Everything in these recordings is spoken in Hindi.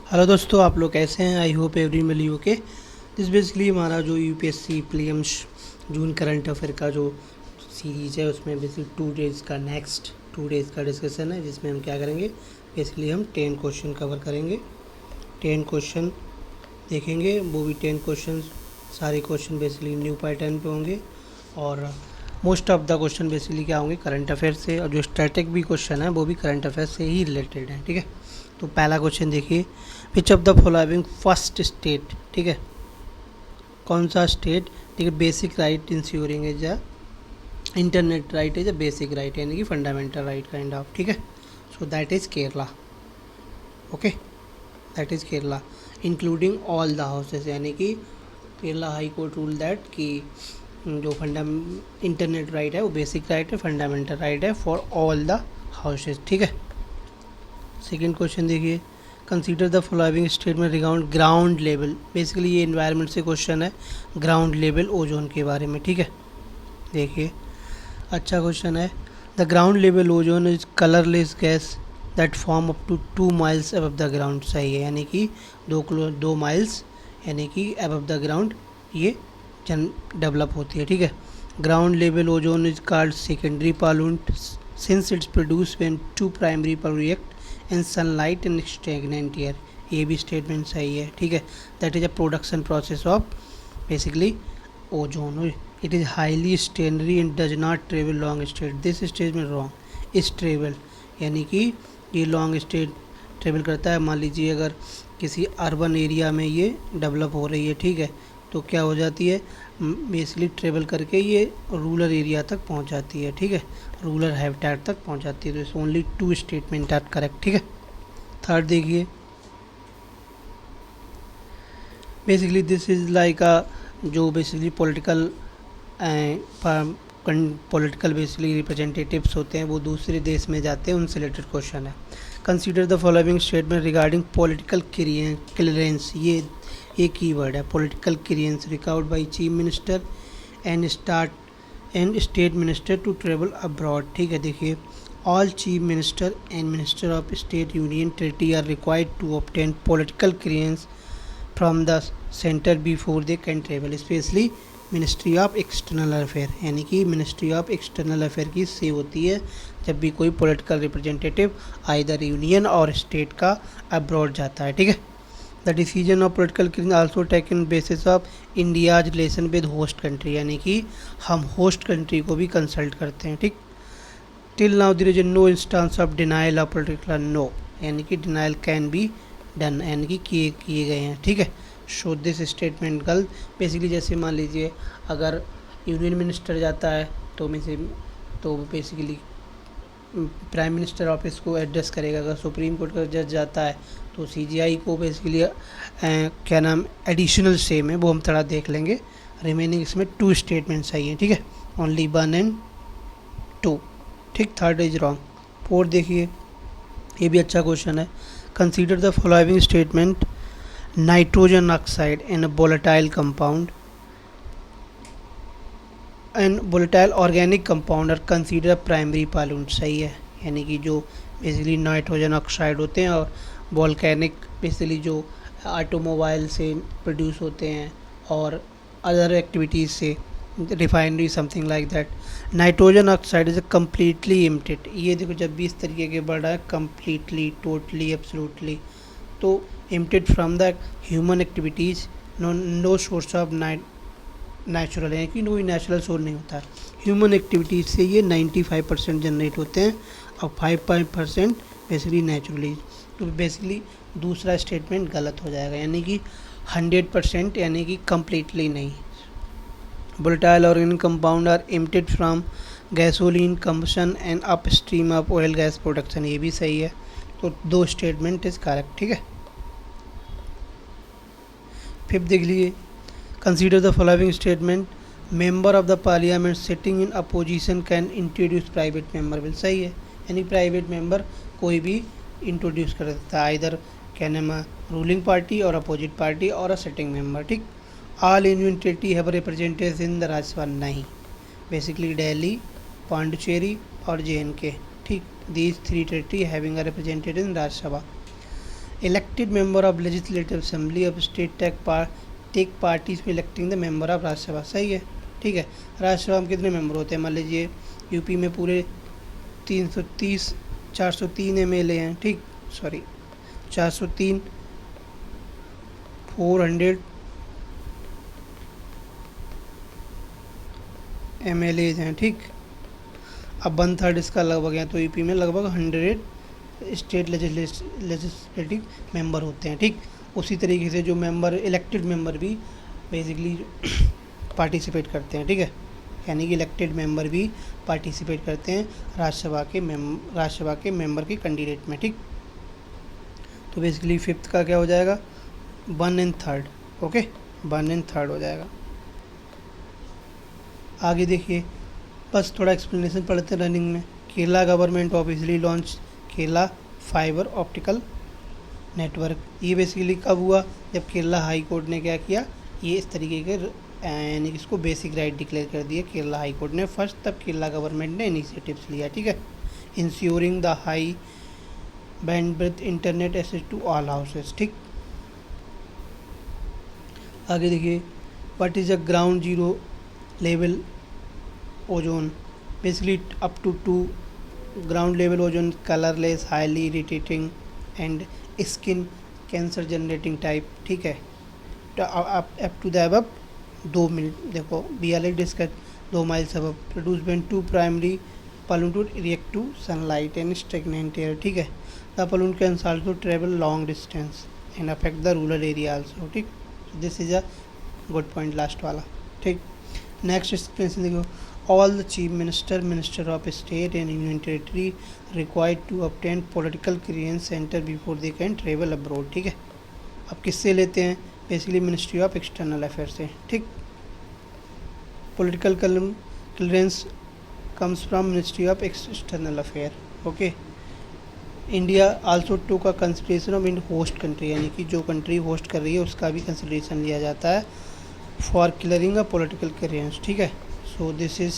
हेलो दोस्तों, आप लोग कैसे हैं? I hope every will okay. This basically हमारा जो यूपीएससी प्रीलिम्स जून करंट अफेयर का जो सीरीज़ है उसमें बेसिकली 2 डेज़ का नेक्स्ट 2 डेज़ का डिस्कशन है, जिसमें हम क्या करेंगे, बेसिकली हम 10 क्वेश्चन कवर करेंगे। 10 क्वेश्चन देखेंगे, वो भी 10 क्वेश्चन, सारे क्वेश्चन बेसिकली न्यू पैटर्न पे होंगे और most of the question basically क्या होंगे, करंट अफेयर से, और जो स्टैटिक भी क्वेश्चन है वो भी करंट अफेयर से ही रिलेटेड है। ठीक है, तो पहला क्वेश्चन देखिए, which of the following first state, ठीक है, कौन सा स्टेट, ठीक है, basic right ensuring as a internet right as a basic right, यानी कि फंडामेंटल राइट काइंड ऑफ। ठीक है, so that is Kerala. Okay, that is Kerala including all the houses, यानी कि Kerala high court rule that कि जो इंटरनेट राइट है वो बेसिक राइट है, फंडामेंटल राइट है फॉर ऑल द हाउसेस। ठीक है, सेकेंड क्वेश्चन देखिए, consider the following statement regarding ground level. Basically ये इन्वायरमेंट से क्वेश्चन है, ग्राउंड लेवल ओजोन के बारे में। ठीक है, देखिए अच्छा क्वेश्चन है। The ground level ozone is colourless gas that form up to 2 miles above the ground. सही है, यानी कि 2 माइल्स यानी कि अबव द ग्राउंड ये डेवलप होती है। ठीक है, ground level ozone is called secondary पॉल्यूंट since it's produce when 2 primary react in sunlight and stagnant air. ये भी स्टेटमेंट सही है। ठीक है, that is a production process of basically ozone. It is highly stationary and does not travel long state. This statement wrong. इस ट्रेवल यानी कि ये लॉन्ग स्टेट ट्रेवल करता है। मान लीजिए अगर किसी अर्बन एरिया में ये डेवलप हो रही है, ठीक है, तो क्या हो जाती है, बेसिकली ट्रेवल करके ये रूरल एरिया तक पहुंच जाती है। ठीक है, रूरल हैबिटेट तक पहुंच जाती है। तो इस ओनली 2 स्टेटमेंट आर करेक्ट। ठीक है, थर्ड देखिए, बेसिकली दिस इज़ लाइक अ जो बेसिकली पॉलिटिकल बेसिकली रिप्रेजेंटेटिव्स होते हैं वो दूसरे देश में जाते हैं, उनसे रिलेटेड क्वेश्चन है। Consider the following statement regarding political clearance. ये कीवर्ड है, political clearance record by chief minister and state minister to travel abroad. ठीक है, देखिए all chief minister and minister of state union territory are required to obtain political clearance from the centre before they can travel, specially ministry of external affair, यानी कि मिनिस्ट्री ऑफ एक्सटर्नल अफेयर की सेव होती है जब भी कोई पॉलिटिकल रिप्रेजेंटेटिव आइदर यूनियन और स्टेट का अब्रॉड जाता है। ठीक है, the decision of political clearance also taken basis of India's relation with host country, यानी कि हम होस्ट कंट्री को भी कंसल्ट करते हैं। ठीक, till now there is no instance of denial of political, no, यानी कि डिनाइल कैन बी डन, यानी कि किए गए हैं। ठीक है, शो दिस स्टेटमेंट गलत। बेसिकली जैसे मान लीजिए अगर यूनियन मिनिस्टर जाता है तो बेसिकली प्राइम मिनिस्टर ऑफिस को एड्रेस करेगा। अगर सुप्रीम कोर्ट का जज जाता है तो सीजीआई को बेसिकली क्या नाम एडिशनल सेम है, वो हम थोड़ा देख लेंगे। रिमेनिंग इसमें 2 स्टेटमेंट सही है। ठीक है, ओनली 1 एंड 2। ठीक, थर्ड इज रॉन्ग। फोर्थ देखिए, ये भी अच्छा क्वेश्चन है। Consider the following statement, nitrogen oxide and volatile compound and volatile organic compound are consider primary pollutant. सही है, यानी कि जो बेसिकली नाइट्रोजन ऑक्साइड होते हैं और वोल्केनिक बेसिकली जो ऑटोमोबाइल से प्रोड्यूस होते हैं और अदर एक्टिविटीज़ से, refinery something like that. Nitrogen oxide is completely emitted. ये देखो जब भी इस तरीके के वर्ड है, कम्प्लीटली, टोटली, एब्सोल्युटली, तो emitted from the human activities, no source of natural, यानी कि कोई नेचुरल सोर्स नहीं होता है। ह्यूमन एक्टिविटीज़ से ये 95% जनरेट होते हैं और 5% बेसिकली नेचुरली। तो बेसिकली दूसरा स्टेटमेंट गलत हो जाएगा, यानी कि 100%, यानी कि कम्प्लीटली नहीं। Volatile organic compound are emitted from gasoline combustion and upstream of oil gas production. ये भी सही है, तो 2 स्टेटमेंट इज करेक्ट। ठीक है, फिफ्थ देख लीजिए, consider the following statement, member of the parliament sitting in opposition can introduce private member bill. सही है, यानी प्राइवेट मेंबर कोई भी इंट्रोड्यूस कर सकता है, आइदर क्या नाम है, रूलिंग पार्टी और अपोजिट पार्टी और अ सिटिंग मेंबर। ठीक, all union territory have representatives in the Rajya Sabha, नहीं, बेसिकली दिल्ली, पांडिचेरी और JNK। ठीक, these 3 territory having a representative in Rajya Sabha. Elected member of legislative assembly of state take parties में electing the member of Rajya Sabha. सही है, ठीक है। राज्यसभा में कितने मेंबर होते हैं? मान लीजिए यूपी में पूरे 330 403 MLA हैं, ठीक, सॉरी 403 400 MLAs हैं, ठीक। अब 1/3 इसका लगभग है, तो यूपी में लगभग 100 स्टेट लेजिस्लेटिव मेंबर होते हैं, ठीक। उसी तरीके से जो मेंबर इलेक्टेड मेंबर भी बेसिकली पार्टिसिपेट करते हैं, ठीक है। यानी कि इलेक्टेड मेंबर भी पार्टिसिपेट करते हैं राज्यसभा के मेंबर के कैंडिडेट में, ठीक। तो बेसिकली फिफ्थ का क्या हो जाएगा? 1/3, ओके, 1/3 हो जाएगा। आगे देखिए, बस थोड़ा एक्सप्लेनेशन पढ़ते हैं रनिंग में। Kerala government officially launch Kerala fibre optical network. ये बेसिकली कब हुआ? जब केरला हाई कोर्ट ने क्या किया, ये इस तरीके के यानी कि इसको बेसिक राइट डिक्लेयर कर दिया केरला हाई कोर्ट ने फर्स्ट, तब केरला गवर्नमेंट ने इनिशिएटिव्स लिया, ठीक है। Ensuring the high bandwidth internet access to all houses, ठीक। आगे देखिए, what is a ground zero level ozone? Basically up to 2 ground level ozone colourless highly irritating and skin cancer generating type, ठीक है। Up to the above 2 mile, देखो BLA discuss 2 miles above produce when 2 primary polluted react to sunlight and stagnant air, ठीक है। The pollutant can also travel long distance and affect the rural area also, ठीक। This is a good point last वाला, ठीक। नेक्स्ट एक्सप्लेनेशन देखो, all the chief minister of state and union territory required to obtain political clearance center before they can travel abroad, ठीक है। अब किससे लेते हैं? Basically ministry of external affair से, ठीक। Political clearance comes from ministry of external affair, okay. India also to का consideration of in host country, यानी कि जो कंट्री होस्ट कर रही है उसका भी कंसिडरेशन लिया जाता है for clearing a political clearance, ठीक है। So this is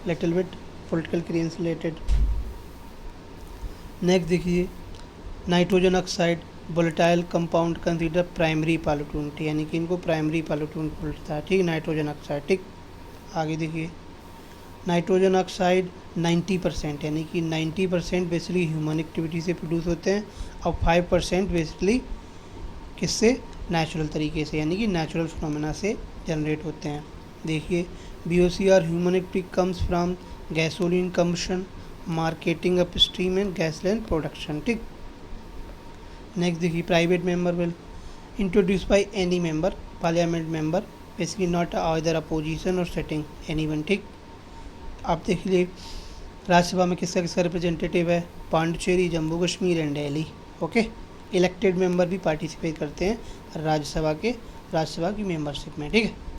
little bit political clearance related. Next देखिए, nitrogen oxide volatile compound consider primary pollutant, यानी कि इनको प्राइमरी पॉल्यूटेंट बोलता है, ठीक। नाइट्रोजन ऑक्साइड, ठीक। आगे देखिए, नाइट्रोजन ऑक्साइड 90%, यानी कि 90% बेसिकली ह्यूमन एक्टिविटी से प्रोड्यूस होते हैं और 5% बेसिकली किससे? नेचुरल तरीके से, यानी कि नेचुरल फिनोमेना से जनरेट होते हैं। देखिए, BOCR human activity comes from gasoline combustion marketing upstream and gas and production, ठीक। नेक्स्ट देखिए, private member will introduce by any member parliament member basically not either opposition और सेटिंग एनीवन, ठीक। आप देख लीजिए, राज्यसभा में किसका किसका रिप्रेजेंटेटिव है? Pondicherry, Jammu Kashmir and Delhi, okay. Elected member भी पार्टिसिपेट करते हैं राज्यसभा की मेंबरशिप में, ठीक है।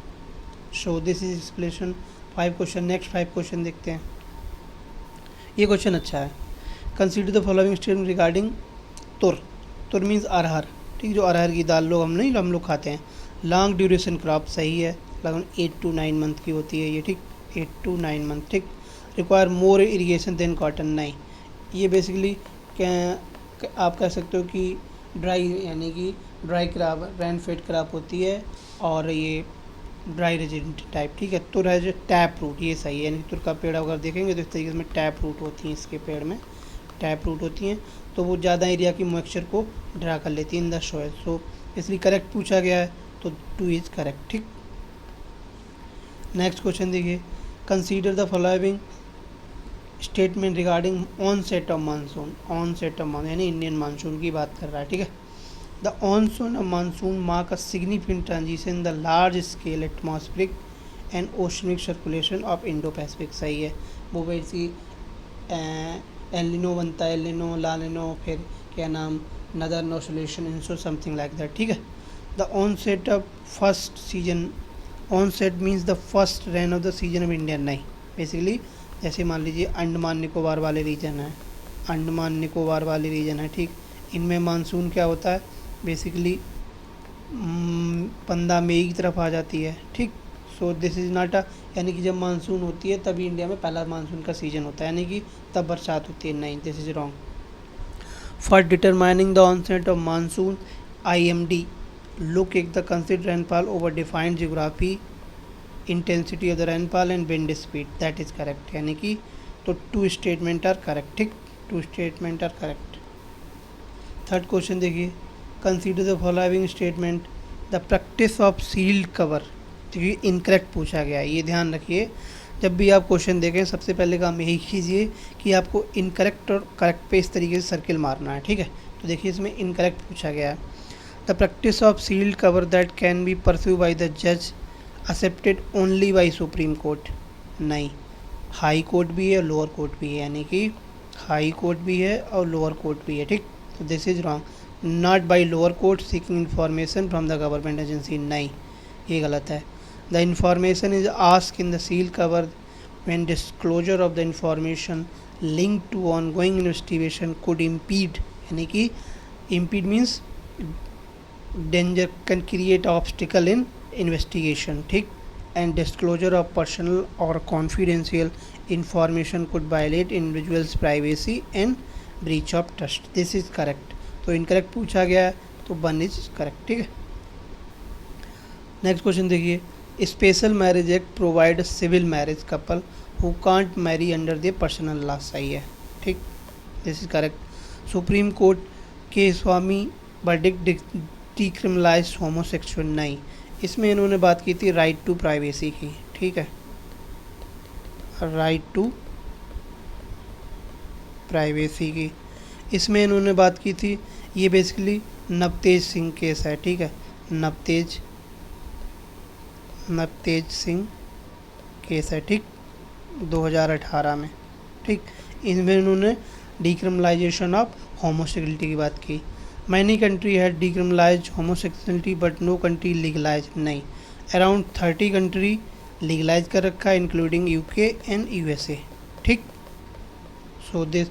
So this is explanation 5 question. Next 5 question देखते हैं। ये क्वेश्चन अच्छा है। Consider the following statement regarding तुर मीन्स अरहर, ठीक। जो अरहर की दाल हम लोग खाते हैं। लॉन्ग ड्यूरेशन क्रॉप, सही है, लगभग 8 to 9 मंथ की होती है ये, ठीक। 8 to 9 मंथ, ठीक। Require more irrigation than cotton, नहीं। ये बेसिकली आप कह सकते हो कि ड्राई, यानी कि dry crop, rain fade crop होती है और ये ड्राई रेजिडेंट टाइप, ठीक है। तुर है जो टैप रूट, ये सही है, यानी कि तुर का पेड़ अगर देखेंगे तो इस तरीके से टैप रूट होती हैं, इसके पेड़ में टैप रूट होती हैं, तो वो ज़्यादा एरिया की मॉइस्चर को ड्रा कर लेती है इन द सॉइल। सो इसलिए करेक्ट पूछा गया है, तो 2 इज करेक्ट, ठीक। नेक्स्ट क्वेश्चन देखिए, consider the following statement regarding onset of monsoon. Onset of monsoon यानी इंडियन मानसून की बात कर रहा है, ठीक है। The onset of monsoon mark a significant transition in the large scale atmospheric and oceanic circulation of Indo-Pacific, सही है। वो वैसी एलिनो बनता है, एलिनो, लालिनो, फिर क्या नाम, नदर्न ऑसिलेशन, इंसो समथिंग लाइक दैट, ठीक है। The onset of first season, onset means the first rain of the season of India, नहीं। बेसिकली जैसे मान लीजिए अंडमान निकोबार वाले रीजन है, अंडमान निकोबार वाले रीजन है, ठीक। इनमें मानसून क्या होता है? बेसिकली 15 मई की तरफ आ जाती है, ठीक। So this is not a, यानी कि जब मानसून होती है तभी इंडिया में पहला मानसून का सीज़न होता है, यानी कि तब बरसात होती है, नहीं, this is wrong. For determining the onset of monsoon, IMD look at the considered rainfall over defined geography, intensity of the rainfall and wind speed, that is correct. यानी कि तो टू स्टेटमेंट आर करेक्ट, ठीक, two statement are correct. Third question देखिए, consider the following statement, the practice of sealed cover, देखिए इनकरेक्ट पूछा गया है, ये ध्यान रखिए। जब भी आप क्वेश्चन देखें सबसे पहले काम यही कीजिए कि आपको इनकरेक्ट और करेक्ट पे इस तरीके से सर्किल मारना है, ठीक है। तो देखिए इसमें इनकरेक्ट पूछा गया है, the practice of sealed cover that can be pursue by the जज accepted only by supreme court, नहीं, हाई कोर्ट भी है लोअर कोर्ट भी है, यानी कि हाई कोर्ट भी है और लोअर कोर्ट भी है, ठीक। तो this is wrong, not by lower court seeking information from the government agency, नहीं, ये गलत है। The information is ask in the seal cover when disclosure of the information linked to ongoing investigation could impede, यानी कि impede means danger, can create obstacle in investigation, ठीक, and disclosure of personal or confidential information could violate individual's privacy and breach of trust, this is correct। तो incorrect पूछा गया है तो 1 is correct, ठीक है। नेक्स्ट क्वेश्चन देखिए, special marriage act provide civil marriage couple who can't marry under the personal law, सही है, ठीक, this is correct. Supreme court के स्वामी वर्डिक्ट डिक्रिमिनलाइज होमोसेक्सुअल, नहीं, इसमें इन्होंने बात की थी राइट टू प्राइवेसी की, ठीक है, राइट टू प्राइवेसी की, इसमें इन्होंने बात की थी, ये बेसिकली नवतेज सिंह केस है, ठीक है, नवतेज सिंह केस है, ठीक, 2018 में, ठीक। इनमें इन्होंने डिक्रिमिनलाइजेशन ऑफ होमोसेक्सुअलिटी की बात की। Many country had decriminalise homosexuality but no country legalise, नहीं, अराउंड 30 कंट्री लीगलाइज कर रखा है इंक्लूडिंग यूके एंड यूएसए, ठीक। सो दिस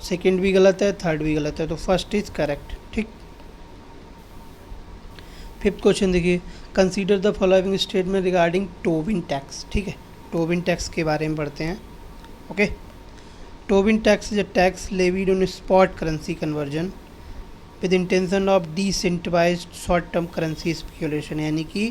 सेकेंड भी गलत है, थर्ड भी गलत है, तो फर्स्ट इज करेक्ट, ठीक। फिफ्थ क्वेश्चन देखिए, consider the following statement regarding Tobin tax, ठीक है, टोबिन टैक्स के बारे में पढ़ते हैं, okay. Tobin tax is a tax levied on spot currency conversion with intention of disincentivised short term currency speculation, यानी कि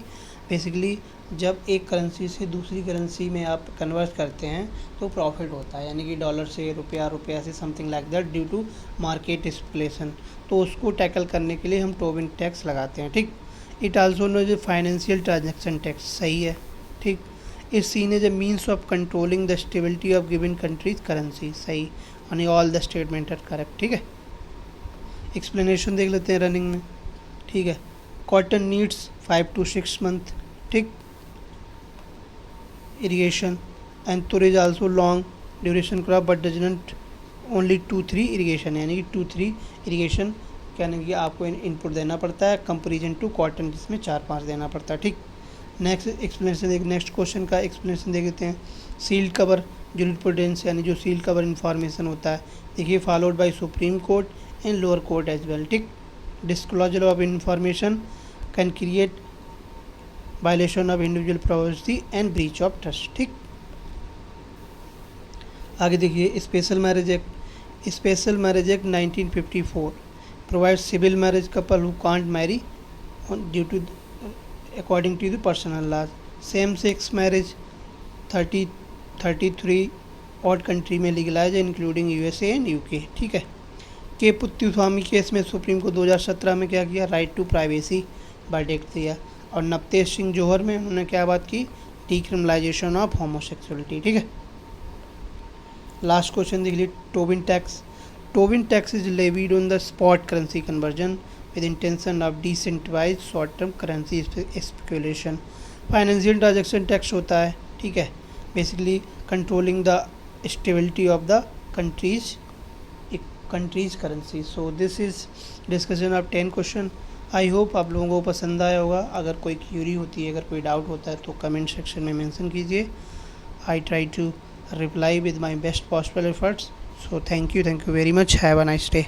बेसिकली जब एक करेंसी से दूसरी करेंसी में आप कन्वर्ट करते हैं तो प्रॉफिट होता है, यानी कि डॉलर से रुपया, रुपया से something like that due to market speculation, तो उसको टैकल करने के लिए हम टोबिन टैक्स लगाते हैं, ठीक। इट आल्सो नो जो फाइनेंशियल ट्रांजेक्शन टैक्स, सही है, ठीक। Is seen as a means of controlling the stability of given countries currency, सही, यानी all the statement are correct, ठीक है। एक्सप्लेनेशन देख लेते हैं रनिंग में, ठीक है। कॉटन नीड्स 5 to 6 month, ठीक, irrigation, and tur is also long duration crop but does not only 2-3 irrigation, यानी कि 2-3 irrigation यानी कि आपको इनपुट देना पड़ता है कंपेरिजन टू कॉटन जिसमें 4-5 देना पड़ता है, ठीक। नेक्स्ट एक्सप्लेनेशन देख, नेक्स्ट क्वेश्चन का एक्सप्लेनेशन देख लेते हैं। सील्ड कवर जुरिस्प्रूडेंस, यानी जो सील्ड कवर इन्फॉर्मेशन होता है, देखिए followed by supreme court and lower court as well, ठीक। Disclosure of information can create violation of individual privacy and breach of trust, ठीक। आगे देखिए, special marriage act 1954 provides civil marriage couple who can't marry due to according to the personal laws। same sex marriage 33 और कंट्री में लीगलाइज है इंक्लूडिंग यूएसए एंड यूके, ठीक है। के पुत्युस्वामी केस में सुप्रीम को 2017 में क्या किया, राइट टू प्राइवेसी वर्डिक्ट दिया, और नवतेज सिंह जौहर में उन्होंने क्या बात की, डिक्रिमिनलाइजेशन ऑफ होमोसेक्सुअलिटी, ठीक है। लास्ट क्वेश्चन देख लीजिए, Tobin tax. Tobin tax is levied on the spot currency conversion with intention of decentivize short term currency speculation। Financial transaction tax होता है, ठीक है, basically controlling the stability of the countries currency. So this is discussion of 10 question. I hope आप लोगों को पसंद आया होगा। अगर कोई क्यूरी होती है, अगर कोई डाउट होता है तो कमेंट सेक्शन में मेंशन कीजिए। I try to reply with my best possible efforts। So thank you very much, have a nice day।